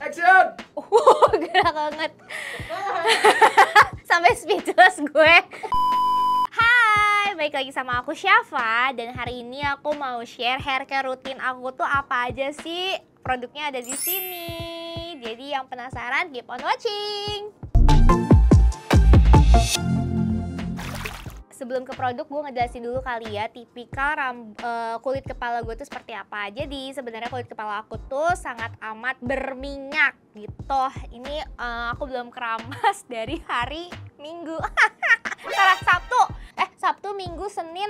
Action! Gerak banget. Sampai speechless gue. Hai, balik lagi sama aku Syafa. Dan hari ini aku mau share hair care rutin aku tuh apa aja sih. Produknya ada di sini. Jadi yang penasaran, keep on watching. Sebelum ke produk, gue ngejelasin dulu kali ya tipikal kulit kepala gue tuh seperti apa. Jadi sebenarnya kulit kepala aku tuh sangat amat berminyak gitu. Ini aku belum keramas dari hari Minggu. Salah Sabtu, Minggu, Senin,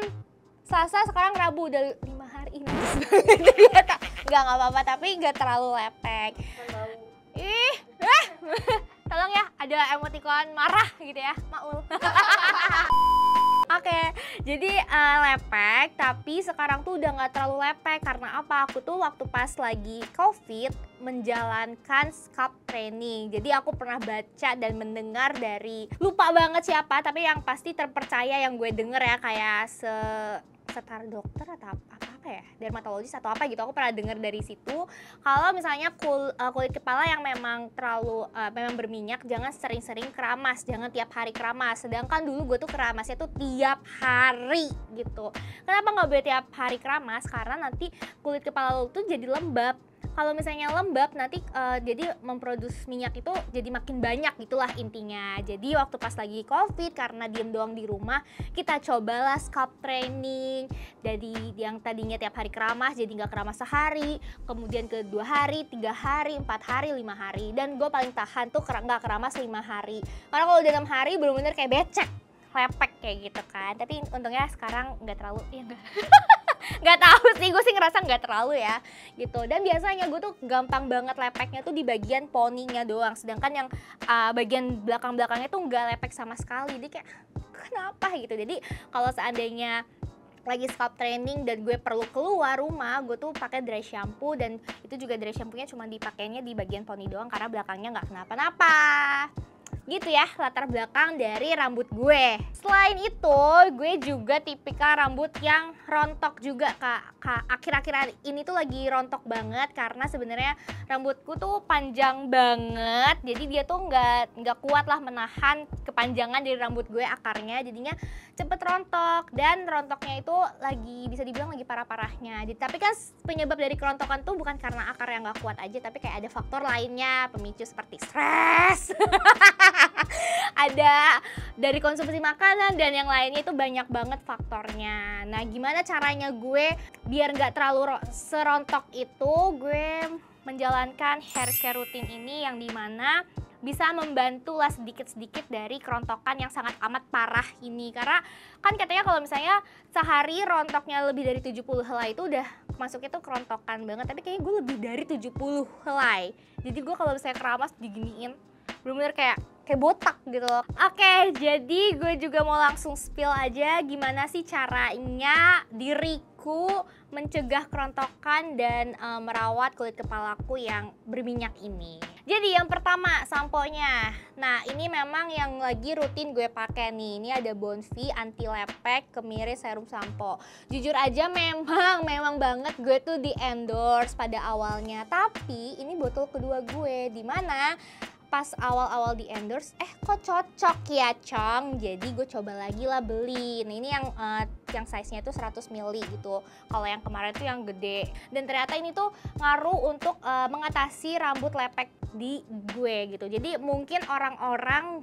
Selasa, sekarang Rabu, udah 5 hari ini. Ternyata nggak apa-apa, tapi nggak terlalu lepek. Tolong ya, ada emoticon marah gitu ya, Maul. Oke, jadi lepek, tapi sekarang tuh udah nggak terlalu lepek. Karena apa? Aku tuh waktu pas lagi COVID menjalankan scalp training. Jadi aku pernah baca dan mendengar dari, lupa banget siapa, tapi yang pasti terpercaya yang gue denger ya, kayak setar dokter atau apa ya, dermatologis atau apa gitu. Aku pernah dengar dari situ kalau misalnya kulit kepala yang memang terlalu memang berminyak, jangan sering-sering keramas, jangan tiap hari keramas. Sedangkan dulu gue tuh keramasnya tuh tiap hari gitu. Kenapa nggak boleh tiap hari keramas? Karena nanti kulit kepala lo tuh jadi lembab. Kalau misalnya lembab nanti jadi memproduksi minyak itu jadi makin banyak, gitulah intinya. Jadi waktu pas lagi COVID karena diem doang di rumah, kita cobalah scalp training. Jadi yang tadinya tiap hari keramas jadi nggak keramas sehari, kemudian ke 2 hari, 3 hari, 4 hari, 5 hari. Dan gue paling tahan tuh nggak keramas 5 hari. Karena kalau udah 6 hari bener-bener kayak becek, lepek kayak gitu kan. Tapi untungnya sekarang nggak terlalu, ya enggak. Nggak tahu sih, gue sih ngerasa nggak terlalu ya gitu. Dan biasanya gue tuh gampang banget lepeknya tuh di bagian poninya doang, sedangkan yang bagian belakang-belakangnya tuh nggak lepek sama sekali. Jadi kayak kenapa gitu. Jadi kalau seandainya lagi scalp training dan gue perlu keluar rumah, gue tuh pakai dry shampoo, dan itu juga dry shampoo-nya cuma dipakainya di bagian poni doang karena belakangnya nggak kenapa-napa. Gitu ya latar belakang dari rambut gue. Selain itu, gue juga tipikal rambut yang rontok juga, Kak. Akhir-akhir ini tuh lagi rontok banget karena sebenarnya rambutku tuh panjang banget. Jadi dia tuh nggak kuat lah menahan kepanjangan dari rambut gue akarnya. Jadinya cepet rontok, dan rontoknya itu lagi bisa dibilang lagi parah-parahnya. Tapi kan penyebab dari kerontokan tuh bukan karena akar yang nggak kuat aja, tapi kayak ada faktor lainnya, pemicu seperti stres. Ada dari konsumsi makanan dan yang lainnya, itu banyak banget faktornya. Nah, gimana caranya gue biar nggak terlalu serontok itu? Gue menjalankan hair care rutin ini yang dimana bisa membantu lah sedikit-sedikit dari kerontokan yang sangat amat parah ini. Karena kan katanya kalau misalnya sehari rontoknya lebih dari 70 helai itu udah masuknya tuh kerontokan banget. Tapi kayaknya gue lebih dari 70 helai. Jadi gue kalau misalnya keramas diginiin bener-bener kayak botak gitu loh. Oke, jadi gue juga mau langsung spill aja gimana sih caranya diriku mencegah kerontokan dan merawat kulit kepalaku yang berminyak ini. Jadi yang pertama, sampo-nya. Nah, ini memang yang lagi rutin gue pakai nih. Ini ada Bonvi anti lepek kemiri serum sampo. Jujur aja memang banget gue tuh di endorse pada awalnya. Tapi ini botol kedua gue, dimana pas awal-awal di endorse, kok cocok ya Cong, jadi gue coba lagi lah beli. Nah, ini yang size-nya tuh 100 ml gitu. Kalau yang kemarin tuh yang gede. Dan ternyata ini tuh ngaruh untuk mengatasi rambut lepek di gue gitu. Jadi mungkin orang-orang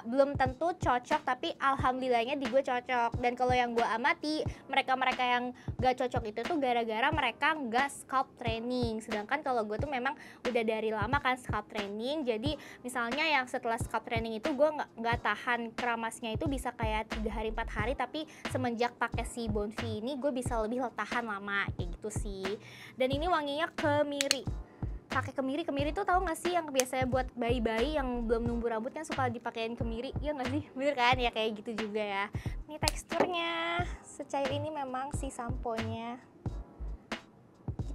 belum tentu cocok, tapi alhamdulillahnya di gue cocok. Dan kalau yang gue amati, mereka-mereka yang gak cocok itu tuh gara-gara mereka gak scalp training. Sedangkan kalau gue tuh memang udah dari lama kan scalp training. Jadi misalnya yang setelah scalp training itu gue nggak tahan keramasnya itu bisa kayak 3 hari 4 hari, tapi semenjak pakai si Bonvi ini gue bisa lebih tahan lama kayak gitu sih. Dan ini wanginya kemiri. Pakai kemiri tuh tahu nggak sih yang biasanya buat bayi-bayi yang belum numbuh rambut kan suka dipakein kemiri, ya nggak sih? Bener kan ya, kayak gitu juga ya. Ini teksturnya secair ini memang si samponya.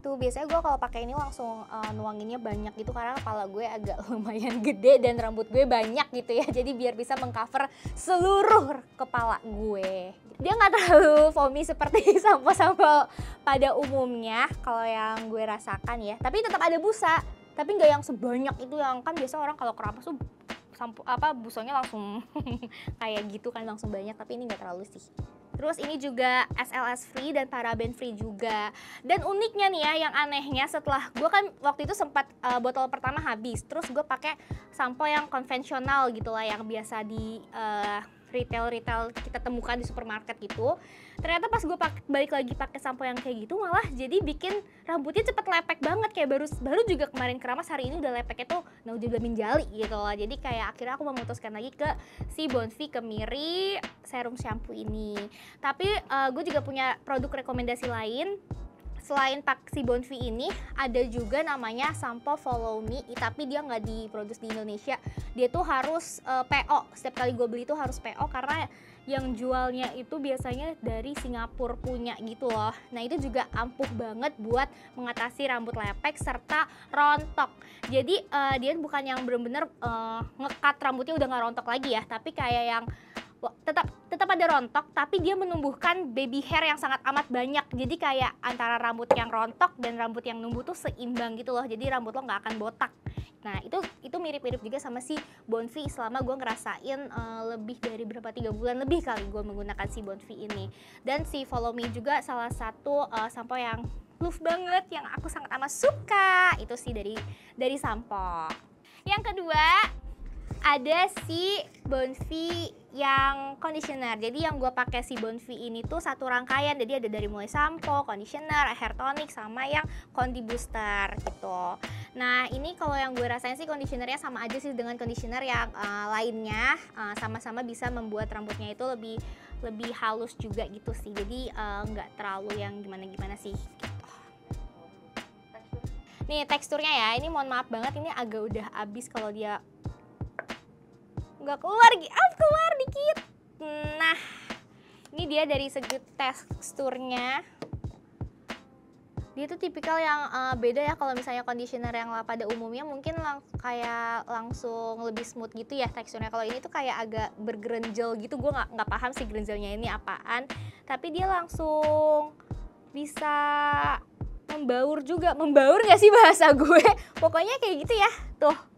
Gitu. Biasanya gue kalau pakai ini langsung nuanginnya banyak gitu karena kepala gue agak lumayan gede dan rambut gue banyak gitu ya. Jadi biar bisa mengcover seluruh kepala gue. Dia nggak terlalu foamy seperti sampo-sampo pada umumnya kalau yang gue rasakan ya. Tapi tetap ada busa. Tapi nggak yang sebanyak itu, yang kan biasa orang kalau keramas tuh busonya langsung kayak gitu kan, langsung banyak, tapi ini nggak terlalu sih. Terus ini juga SLS free dan paraben free juga. Dan uniknya nih ya, yang anehnya setelah gue kan waktu itu sempat botol pertama habis, terus gue pakai sampo yang konvensional gitu lah, yang biasa di retail kita temukan di supermarket gitu. Ternyata pas gue balik lagi pakai sampo yang kayak gitu, malah jadi bikin rambutnya cepet lepek banget. Kayak baru juga kemarin keramas, hari ini udah lepeknya tuh udah menjali gitu loh. Jadi kayak akhirnya aku memutuskan lagi ke si Bonvi Kemiri serum shampoo ini. Tapi gue juga punya produk rekomendasi lain. Selain si Bonvi ini, ada juga namanya sampo Follow Me, tapi dia nggak diproduksi di Indonesia. Dia tuh harus PO, setiap kali gue beli tuh harus PO, karena yang jualnya itu biasanya dari Singapura punya gitu loh. Nah itu juga ampuh banget buat mengatasi rambut lepek serta rontok. Jadi dia bukan yang bener-bener ngekat rambutnya udah nggak rontok lagi ya, tapi kayak yang tetap ada rontok, tapi dia menumbuhkan baby hair yang sangat amat banyak. Jadi kayak antara rambut yang rontok dan rambut yang numbuh tuh seimbang gitu loh. Jadi rambut lo nggak akan botak. Nah itu mirip-mirip juga sama si Bonvi. Selama gue ngerasain lebih dari 3 bulan lebih kali gue menggunakan si Bonvi ini. Dan si Follow Me juga salah satu sampo yang love banget, yang aku sangat amat suka. Itu sih dari sampo. Yang kedua ada si Bonvi yang conditioner. Jadi yang gue pakai si Bonvi ini tuh satu rangkaian. Jadi ada dari mulai sampo, conditioner, hair tonic, sama yang condi booster gitu. Nah ini kalau yang gue rasain sih conditionernya sama aja sih dengan conditioner yang lainnya. Sama-sama bisa membuat rambutnya itu lebih halus juga gitu sih. Jadi nggak terlalu yang gimana-gimana sih gitu. Nih teksturnya ya, ini mohon maaf banget, ini agak udah habis kalau dia nggak keluar dikit. Nah ini dia dari segi teksturnya, dia tuh tipikal yang beda ya. Kalau misalnya conditioner yang pada umumnya mungkin kayak langsung lebih smooth gitu ya teksturnya. Kalau ini tuh kayak agak bergerenjel gitu. Gue nggak paham sih gerenjelnya ini apaan, tapi dia langsung bisa membaur juga. Membaur nggak sih bahasa gue? Pokoknya kayak gitu ya tuh.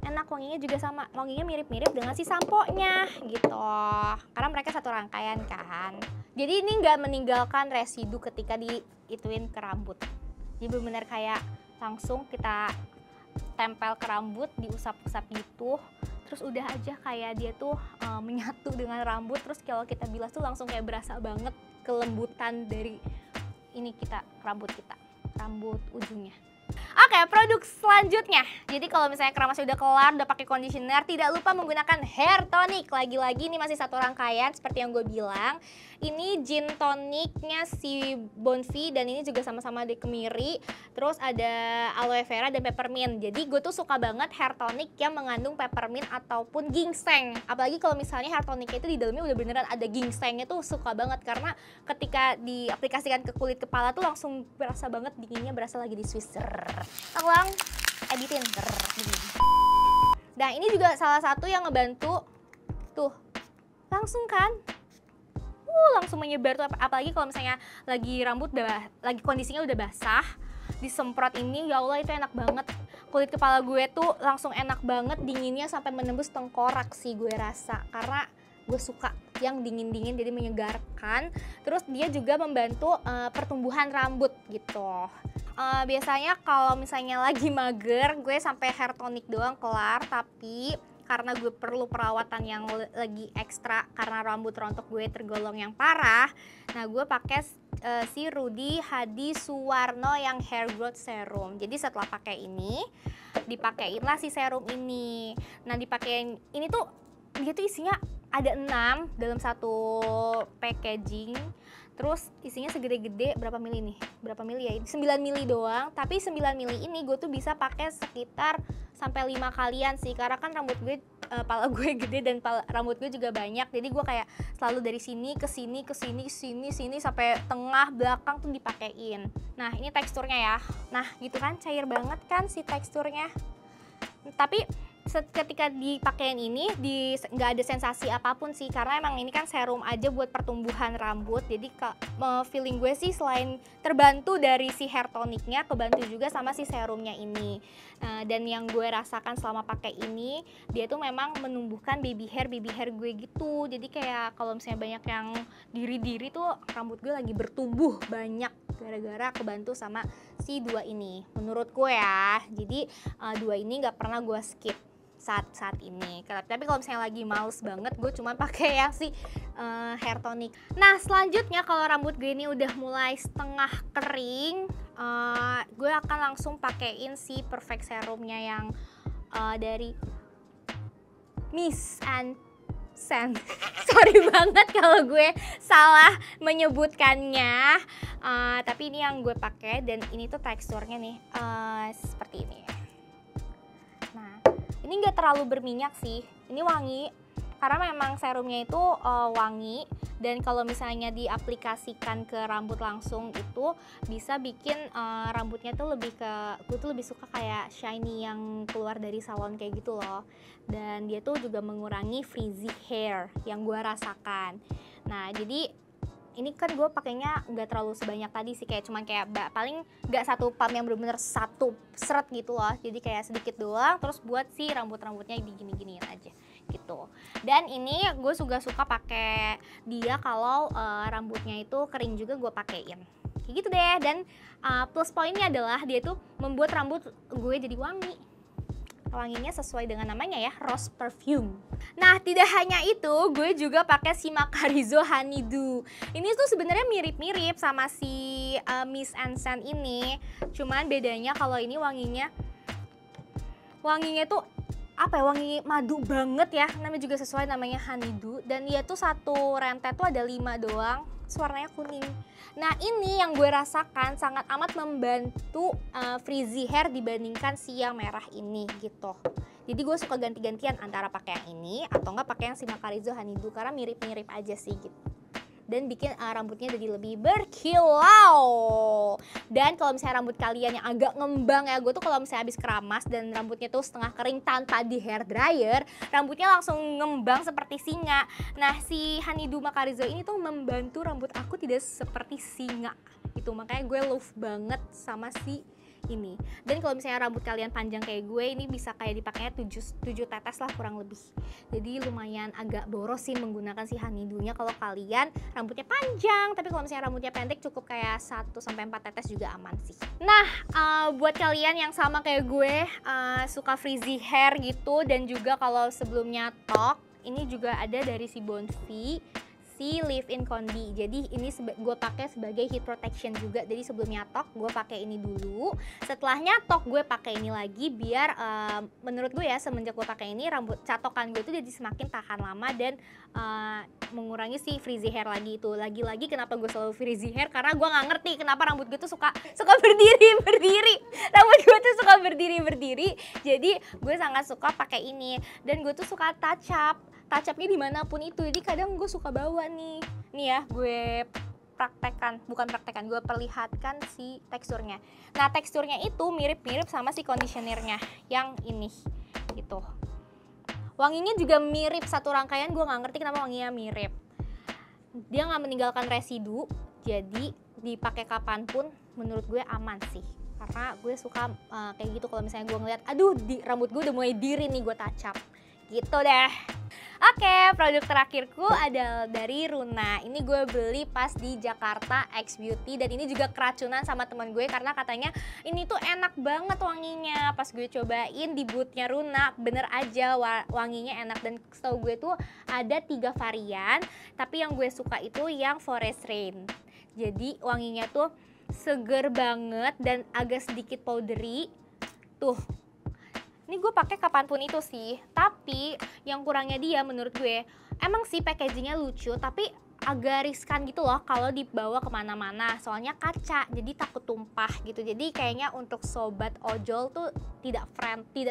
Enak, wanginya juga sama, wanginya mirip-mirip dengan si sampo-nya gitu, karena mereka satu rangkaian kan. Jadi ini nggak meninggalkan residu ketika diituin ke rambut. Jadi bener-bener kayak langsung kita tempel ke rambut, diusap-usap gitu, terus udah aja kayak dia tuh menyatu dengan rambut. Terus kalau kita bilas tuh langsung kayak berasa banget kelembutan dari rambut ujungnya. Oke, produk selanjutnya. Jadi kalau misalnya keramasnya udah kelar, udah pakai conditioner, tidak lupa menggunakan hair tonic. Lagi-lagi ini masih satu rangkaian seperti yang gue bilang. Ini gin tonicnya si Bonvi, dan ini juga sama-sama di Kemiri. Terus ada aloe vera dan peppermint. Jadi gue tuh suka banget hair tonic yang mengandung peppermint ataupun ginseng. Apalagi kalau misalnya hair tonicnya itu di dalamnya udah beneran ada ginsengnya, tuh suka banget. Karena ketika diaplikasikan ke kulit kepala tuh langsung berasa banget dinginnya, berasa lagi di Swiss. Ulang editin. Nah ini juga salah satu yang ngebantu tuh, langsung kan langsung menyebar tuh. Apalagi kalau misalnya lagi lagi kondisinya udah basah, disemprot ini, ya Allah itu enak banget. Kulit kepala gue tuh langsung enak banget, dinginnya sampai menembus tengkorak sih gue rasa, karena gue suka yang dingin-dingin, jadi menyegarkan. Terus dia juga membantu pertumbuhan rambut gitu. Biasanya kalau misalnya lagi mager, gue sampai hair tonic doang kelar. Tapi karena gue perlu perawatan yang lagi ekstra karena rambut rontok gue tergolong yang parah, nah gue pakai si Rudy Hadi Suwarno yang hair growth serum. Jadi setelah pakai ini, dipakein lah si serum ini. Nah dipakein ini tuh, dia tuh isinya ada 6 dalam satu packaging. Terus isinya segede-gede, berapa mili nih? Berapa mili ya? 9 mili doang. Tapi 9 mili ini gue tuh bisa pakai sekitar sampai 5 kalian sih. Karena kan rambut gue, pala gue gede dan rambut gue juga banyak. Jadi gue kayak selalu dari sini ke sini, ke sini, sini sampai tengah, belakang tuh dipakein. Nah ini teksturnya ya. Nah gitu kan, cair banget kan si teksturnya. Tapi ketika dipakein ini nggak ada sensasi apapun sih, karena emang ini kan serum aja buat pertumbuhan rambut. Jadi feeling gue sih selain terbantu dari si hair tonicnya, kebantu juga sama si serumnya ini. Dan yang gue rasakan selama pakai ini, dia tuh memang menumbuhkan baby hair gue gitu. Jadi kayak kalau misalnya banyak yang diri-diri tuh rambut gue lagi bertumbuh banyak gara-gara kebantu sama si dua ini menurut gue ya. Jadi dua ini nggak pernah gue skip saat ini. Tapi kalau misalnya lagi males banget, gue cuma pakai yang si hair tonic. Nah selanjutnya kalau rambut gue ini udah mulai setengah kering, gue akan langsung pakein si perfect serumnya yang dari Miss and Sen. Sorry banget kalau gue salah menyebutkannya. Tapi ini yang gue pakai, dan ini tuh teksturnya nih seperti ini. Nah, ini nggak terlalu berminyak sih. Ini wangi karena memang serumnya itu wangi, dan kalau misalnya diaplikasikan ke rambut langsung itu bisa bikin rambutnya tuh lebih gue tuh lebih suka kayak shiny yang keluar dari salon kayak gitu loh. Dan dia tuh juga mengurangi frizzy hair yang gue rasakan. Nah jadi ini kan gue pakainya nggak terlalu sebanyak tadi sih, kayak cuman kayak paling nggak satu pump yang bener-bener satu seret gitu loh. Jadi kayak sedikit doang, terus buat si rambutnya digini-giniin aja gitu. Dan ini gue juga suka pakai dia kalau rambutnya itu kering juga gue pakein kayak gitu deh. Dan plus poinnya adalah dia tuh membuat rambut gue jadi wangi. Wanginya sesuai dengan namanya ya, rose perfume. Nah tidak hanya itu, gue juga pakai si Macarizo Honeydew. Ini tuh sebenarnya mirip-mirip sama si Miss and Sen ini, cuman bedanya kalau ini wanginya tuh apa ya, wangi madu banget ya. Namanya juga sesuai, namanya Honeydew, dan dia tuh satu rentet tuh ada 5 doang, warnanya kuning. Nah ini yang gue rasakan sangat amat membantu frizzy hair dibandingkan si yang merah ini gitu. Jadi gue suka ganti-gantian antara pakai yang ini atau enggak pakai yang si Macarizo Honeydew, karena mirip-mirip aja sih gitu. Dan bikin rambutnya jadi lebih berkilau. Dan kalau misalnya rambut kalian yang agak ngembang ya, gue tuh kalau misalnya habis keramas dan rambutnya tuh setengah kering tanpa di hair dryer, rambutnya langsung ngembang seperti singa. Nah si Honeydew Macarizo ini tuh membantu rambut aku tidak seperti singa. Itu makanya gue love banget sama si ini. Dan kalau misalnya rambut kalian panjang kayak gue, ini bisa kayak dipakainya 7 tetes lah kurang lebih. Jadi lumayan agak boros sih menggunakan si Honeydew-nya kalau kalian rambutnya panjang. Tapi kalau misalnya rambutnya pendek cukup kayak 1-4 tetes juga aman sih. Nah buat kalian yang sama kayak gue suka frizzy hair gitu, dan juga kalau sebelumnya tok, ini juga ada dari si Bonfi, si Leave-In Condi. Jadi ini gue pakai sebagai heat protection juga. Jadi sebelumnya tok gue pakai ini dulu, setelahnya tok gue pakai ini lagi, biar menurut gue ya semenjak gue pakai ini rambut catokan gue tuh jadi semakin tahan lama dan mengurangi si frizzy hair lagi itu. Lagi-lagi kenapa gue selalu frizzy hair, karena gue nggak ngerti kenapa rambut gue tuh suka berdiri. Rambut gue tuh suka berdiri. Jadi gue sangat suka pakai ini, dan gue tuh suka touch upnya dimanapun itu. Jadi kadang gue suka bawa nih ya, gue gue perlihatkan si teksturnya. Nah teksturnya itu mirip-mirip sama si conditionernya yang ini gitu. Wanginya juga mirip, satu rangkaian. Gue nggak ngerti kenapa wanginya mirip. Dia nggak meninggalkan residu, jadi dipakai kapanpun menurut gue aman sih. Karena gue suka kayak gitu, kalau misalnya gue ngeliat aduh rambut gue udah mulai diri nih, gue touch up gitu deh. Oke, produk terakhirku adalah dari Runa. Ini gue beli pas di Jakarta X Beauty, dan ini juga keracunan sama teman gue karena katanya ini tuh enak banget wanginya. Pas gue cobain di bootnya Runa, bener aja wanginya enak. Dan setahu gue tuh ada 3 varian, tapi yang gue suka itu yang Forest Rain. Jadi wanginya tuh seger banget dan agak sedikit powdery. Tuh. Ini gue pakai kapanpun itu sih. Tapi yang kurangnya dia menurut gue, emang sih packagingnya lucu, tapi agak riskan gitu loh kalau dibawa kemana-mana. Soalnya kaca, jadi takut tumpah gitu. Jadi kayaknya untuk sobat ojol tuh tidak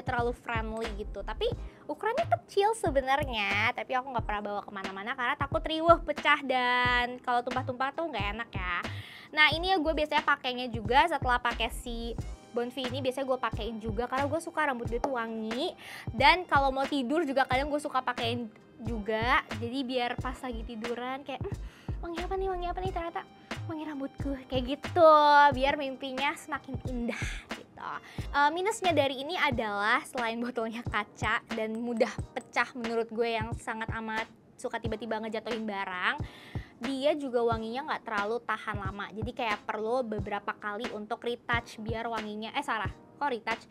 terlalu friendly gitu. Tapi ukurannya kecil sebenarnya. Tapi aku nggak pernah bawa kemana-mana karena takut riweuh, pecah, dan kalau tumpah-tumpah tuh nggak enak ya. Nah ini ya gue biasanya pakainya juga setelah pakai si Bonfi ini biasanya gue pakein juga karena gue suka rambut gue tuh wangi. Dan kalau mau tidur juga kadang gue suka pakein juga. Jadi biar pas lagi tiduran kayak wangi apa nih, ternyata wangi rambutku kayak gitu. Biar mimpinya semakin indah gitu. Minusnya dari ini adalah selain botolnya kaca dan mudah pecah menurut gue yang sangat amat suka tiba-tiba ngejatuhin barang, dia juga wanginya nggak terlalu tahan lama. Jadi kayak perlu beberapa kali untuk retouch biar wanginya,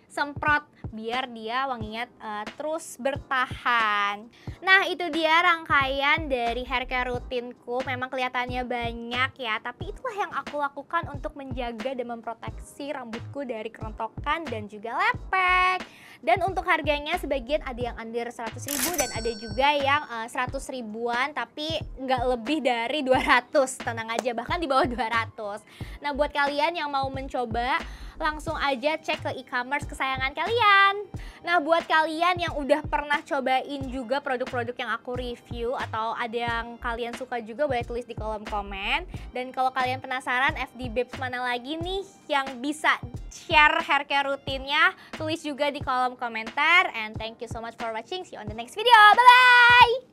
semprot biar dia wanginya terus bertahan. Nah itu dia rangkaian dari hair care rutinku. Memang kelihatannya banyak ya, tapi itulah yang aku lakukan untuk menjaga dan memproteksi rambutku dari kerontokan dan juga lepek. Dan untuk harganya sebagian ada yang under 100.000 dan ada juga yang 100 ribuan tapi nggak lebih dari 200, tenang aja, bahkan di bawah 200. Nah buat kalian yang mau mencoba langsung aja cek ke e-commerce kesayangan kalian. Nah buat kalian yang udah pernah cobain juga produk-produk yang aku review atau ada yang kalian suka juga, boleh tulis di kolom komen. Dan kalau kalian penasaran FD Babes mana lagi nih yang bisa share hair care rutinnya, tulis juga di kolom komentar. And thank you so much for watching, see you on the next video, bye bye.